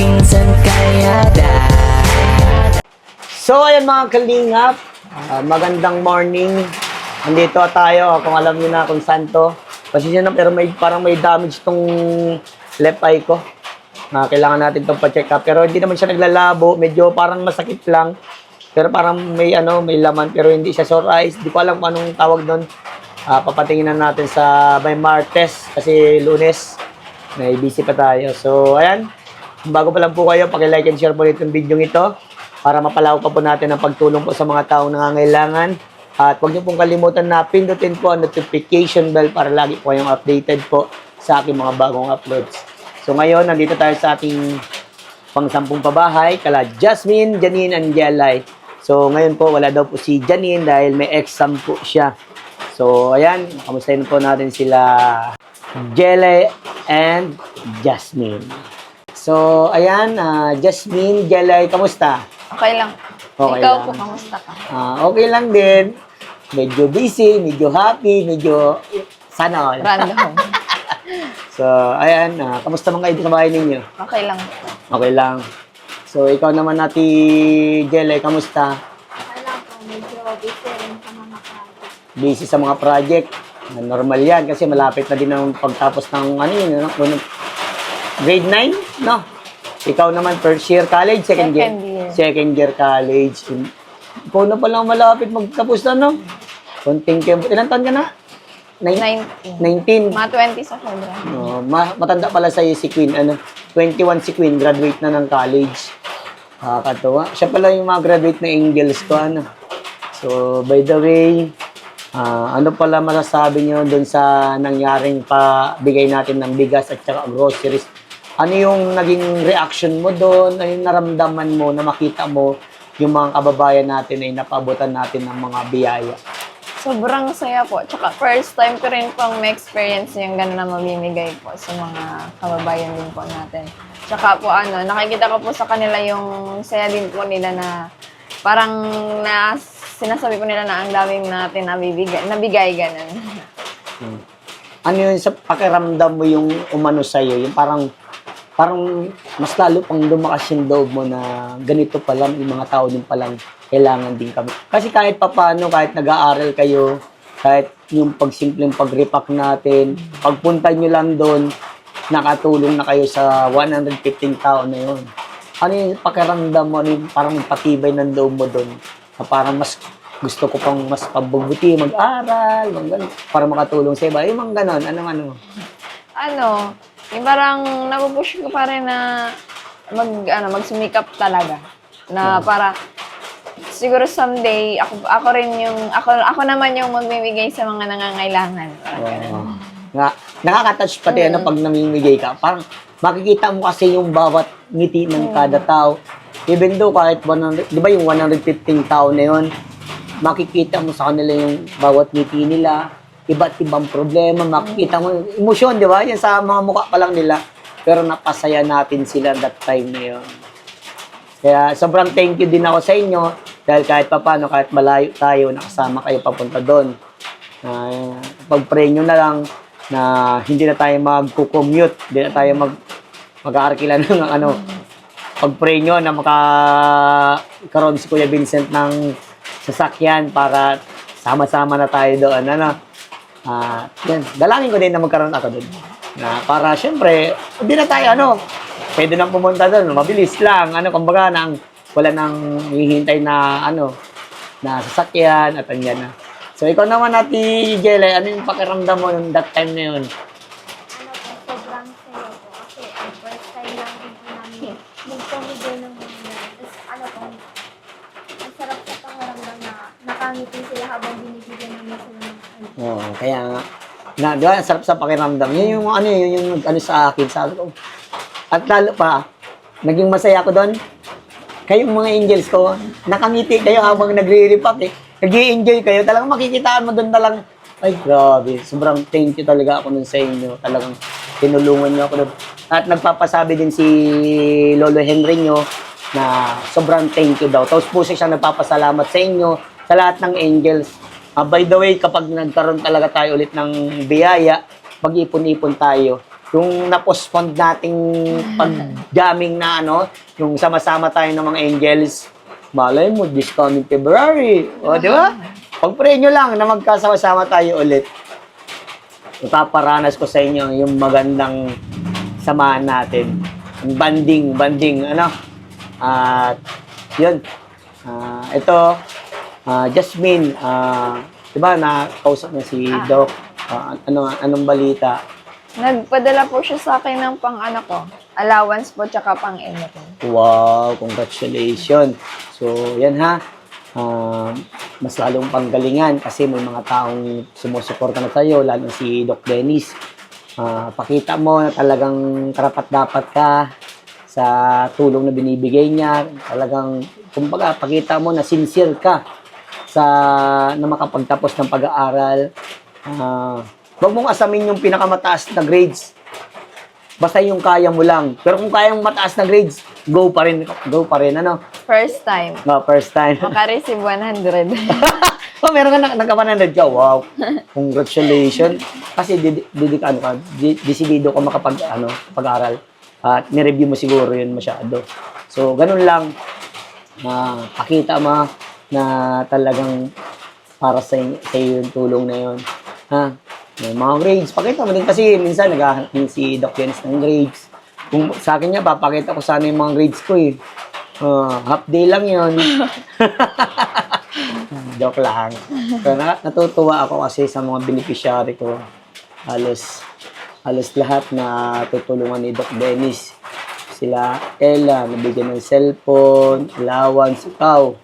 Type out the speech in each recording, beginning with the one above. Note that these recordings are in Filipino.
minsan kaya So, ayan mga kalingap, magandang morning. Andito tayo, kung alam niyo na kung saan to. Pasensya na, pero parang may damage tong left eye ko. Kailangan natin itong pa-check up. Pero hindi naman siya naglalabo, medyo parang masakit lang. Pero parang may laman, pero hindi siya sore eyes. Di ko alam kung anong tawag doon. Papatingin na natin sa may Martes, kasi Lunes. May busy pa tayo. So, ayan. Bago pa lang po kayo, paki-like and share po itong video ito para mapalawak pa po natin ang pagtulong po sa mga taong nangangailangan. At huwag niyo pong kalimutan na pindutin po ang notification bell para lagi po kayong updated po sa aking mga bagong uploads. So ngayon, nandito tayo sa ating pang-sampung pabahay, kala Jasmine, Janine, and Jelay. So ngayon po, wala daw po si Janine dahil may exam po siya. So ayan, kamustahin po natin sila Jelay and Jasmine. So ayan, Jasmine, Jelay, kamusta? Okay lang. Okay Ikaw lang. po, kamusta ka? Okay lang din. Medyo busy, medyo happy, medyo sana all. Random. So, ayan. Kamusta mga kayo sa bahay ninyo? Okay lang. Okay lang. So, ikaw naman nati Jelay, kamusta? Alam ko, medyo busy rin sa mga project. Busy sa mga project. Normal yan kasi malapit na din ang pagtapos ng grade 9, no? Ikaw naman, first year college, second year? Second year. Second year college. Ikaw na palang malapit magtapos na, no? Konting tempo. Ilan taon ka na? 19. 19. Mga 20 sa sobra. Matanda pala sa'yo si Queen. 21 si Queen, graduate na ng college. Katuwa. Siya pala yung mga graduate na angels ko. So, by the way, ano pala masasabi nyo dun sa nangyaring bigay natin ng bigas at saka groceries? Ano yung naging reaction mo doon? Ano yung naramdaman mo na makita mo yung mga kababayan natin ay napabutan natin ng mga biyaya? Sobrang saya po. Tsaka first time ko rin pong ma-experience yung gano'n na mamimigay po sa mga kababayan din po natin. Tsaka po nakikita ko po sa kanila yung saya din po nila na parang sinasabi po nila na ang daming natin nabigay gano'n. Ano yun sa pakiramdam mo yung umano sa'yo? Yung parang mas lalo pang lumakas yung loob mo na ganito pa lang, yung mga tao din palang kailangan din kami. Kasi kahit papano, kahit nag-aaral kayo, kahit yung pagsimpleng pag-repack natin, pagpunta nyo lang doon, nakatulong na kayo sa 115 tao na yun. Ano yung pakiramdam mo, ano yung parang patibay ng loob mo doon, na parang mas gusto ko pang mas pabubuti, mag-aral, para makatulong sa iba. Yung mga ganon, Yung parang napupush ko pa rin na magsumikap talaga. Na para siguro someday ako rin yung ako naman yung magbibigay sa mga nangangailangan. Nakaka-touch pati pag namimigay ka. Parang makikita mo kasi yung bawat ngiti ng kada tao. Even though kahit 100, di ba yung 115 tao na yun, makikita mo sa kanila yung bawat ngiti nila, iba't ibang problema, makikita mo yung emosyon, di ba? Yan sa mga mukha pa lang nila. Pero napasaya natin sila that time na yun. Kaya sobrang thank you din ako sa inyo dahil kahit papano, kahit malayo tayo, nakasama kayo papunta doon. Pag-pray nyo na lang na hindi na tayo mag-commute, hindi na tayo mag-aarkila ng pag-pray nyo na makakaroon si Kuya Vincent ng sasakyan para sama-sama na tayo doon. Yan. Dalangin ko din na magkaroon ako doon. Para syempre, hindi na tayo pwede nang pumunta doon, mabilis lang. Kumbaga wala nang hihintay na na sasakyan at andyan na. So ikaw naman Ate Jelay, ano yung pakiramdam mo yung that time na yun? Sobrang saya po. Kasi first time lang din po namin magpamigay ng mga. Tapos ang sarap sa pangaramdam na nakangiti sila habang binibigyan namin sila ng Oo, kaya nga, di ba, ang sarap sa pakiramdam. Yun yung sa akin, sabi ko. At lalo pa, naging masaya ko doon. Kayong mga angels ko, nakangiti kayo habang nagre-repack Nag-i-enjoy kayo. Talagang makikitaan mo doon talagang, ay grabe, sobrang thank you talaga ako nun sa inyo. Talagang tinulungan niyo ako doon. At nagpapasabi din si Lolo Henry nyo na sobrang thank you daw. Tapos po siya nagpapasalamat sa inyo, sa lahat ng angels. By the way, kapag nagkaroon talaga tayo ulit ng biyaya, mag-ipon-ipon tayo yung na-postpone nating pag-jamming na ano, yung sama-sama tayo ng mga angels, malay mo, this coming February. O, di ba? Pag-pray nyo lang na magkasama-sama tayo ulit. Ipaparanas ko sa inyo yung magandang samahan natin. Yung banding, ano. At, yun. Ito, Jasmine, di ba, nakausap na si Doc. Anong balita? Nagpadala po siya sa akin ng pang-ano ko, allowance po, tsaka pang-ino ko. Wow, congratulations. So, yan ha. Mas lalong panggalingan kasi may mga taong sumusuporta na sa'yo, lalo si Doc Dennis. Pakita mo na talagang karapat-dapat ka sa tulong na binibigay niya. Talagang, kumbaga, pakita mo na sincere ka na makapagtapos ng pag-aaral. Huwag mong asamin yung pinakamataas na grades. Basta yung kaya mo lang. Pero kung kaya mong mataas na grades, go pa rin, ano? First time. No, first time. Maka-receive 100. Oh, meron ka nagka-100 ka. Wow. Congratulations. Kasi desidido ka pag-aral. At ni-review mo siguro yun masyado. So, ganun lang. Pakita mo na talagang para sa iyo yung tulong na yun. Ha? Yung mga grades. Pakita mo din kasi minsan naghahanap din si Doc Dennis ng grades. Kung sa akin niya, papakita ko sana yung mga grades ko eh. Half day lang yun. Joke lang. Pero natutuwa ako kasi sa mga beneficiary ko. Halos lahat na tutulungan ni Doc Dennis. Sila Ella, nabigyan ng cellphone, allowance, ikaw.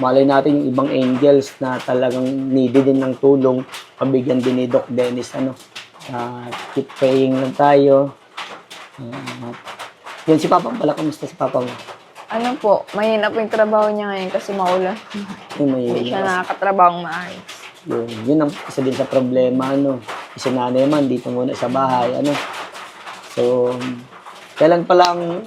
Malay natin yung ibang angels na talagang needed din ng tulong. Pabigyan din ni Doc Dennis. Keep praying lang tayo. Yan si Papa pala. Kamusta si Papa mo? Ano po, mahina po yung trabaho niya ngayon kasi maulan. Hindi siya nakakatrabaho maayos. Yun ang isa din sa problema. Kasi nanay man, dito muna sa bahay. So, kailan pala ang...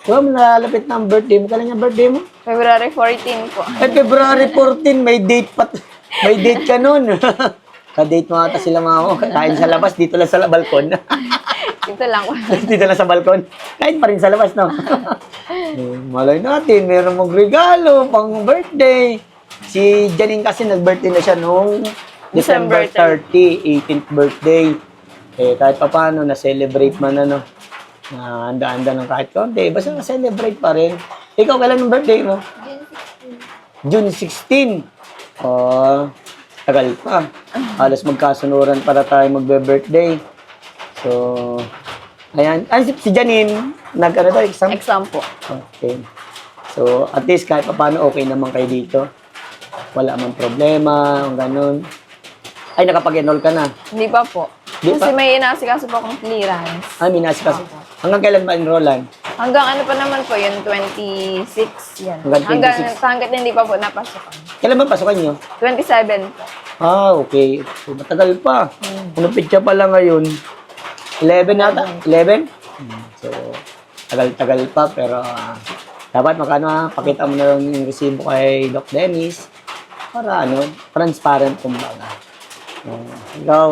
nalalapit na ang birthday mo. Kailan yung birthday mo? February 14 po. Ay, February 14, may date may date ka nun. Ka-date mo ata sila mama. Kain sa labas, dito lang sa balkon. Ito lang po. Dito lang sa balkon. Kain pa rin sa labas, no? Malay natin, meron mong regalo pang birthday. Si Janine kasi nag-birthday na siya noong December 30, 18th birthday. Kahit pa paano, na-celebrate man handa-handa ng kahit konti. Basta na-celebrate pa rin. Ikaw, kailan ang birthday mo? June 16. Tagal pa. Halos magkasunuran para tayo magbe-birthday. So, ayan. Si Janine, exam? Exam po. Okay. So, at least kahit pa paano okay naman kayo dito. Wala man problema, ganun. Ay, nakapag-enroll ka na. Hindi pa po. Di Kasi pa? may inasikaso po akong clearance. Ay, minas kasi. Hanggang kailan ba enrollan? Hanggang ano pa naman po, yun, 26 yan. Hanggang 26. Hanggat hindi pa po napasukan. Kailan ba pasukan nyo? 27 po. Okay. So, matagal pa. Kung pitsa pa lang ngayon, 11 nata? 11? So, tagal-tagal pa, pero dapat pakita mo na lang yung resibo kay Doc Dennis para transparent kumbaga. Ikaw,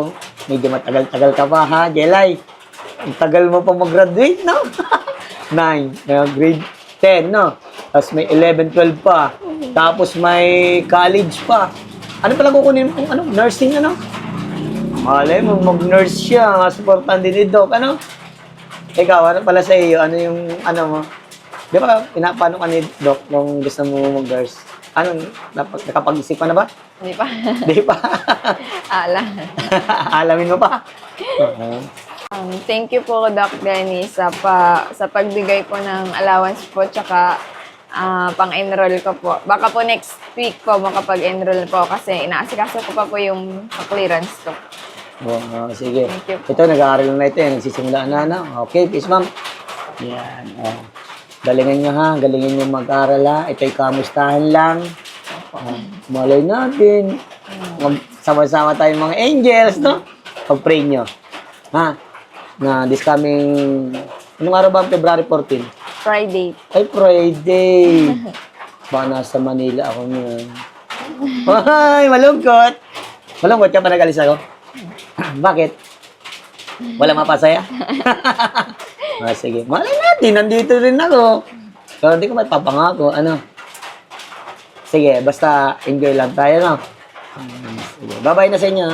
medyo matagal-tagal ka pa ha, Jelay? Ang tagal mo pa mag-graduate, no? 9, grade 10, no? Tapos may 11, 12 pa. Tapos may college pa. Ano pala kukunin mo? Nursing, Malay mo, mag-nurse siya. Supportan din ni Doc, Ikaw, ano pala sa iyo? Ano yung, mo? Di ba, pinapano ka ni Doc nung gusto mo mag-nurse? Nakapag-isip ka na ba? Hindi pa. Di pa. Alamin mo pa. Thank you po, Doc Dennis, sa pagbigay po ng allowance po, tsaka pang-enroll ko po. Baka po next week po makapag-enroll po kasi inaasikaso ko pa po yung clearance ko. Sige. Thank you. Ito, nag-aaral na ito. Nagsisimula na. Okay, peace, ma'am. Yan. Galingan nyo ha. Galingan nyo mag-aaral ha. Ito'y kamustahan lang. Malay natin. Sama-sama tayong mga angels, no? Pag-pray nyo. Ha? Na this coming... Anong araw ba ang February 14? Friday. Ay, Friday. Baka nasa Manila ako ngayon. Ay, malungkot. Malungkot ka pa nag-alis ako? Bakit? Wala mapasaya? Sige. Malay natin, nandito rin ako. Pero hindi ko may papangako. Ano? Sige, basta enjoy lang tayo, no? Sige. Bye-bye na sa inyo.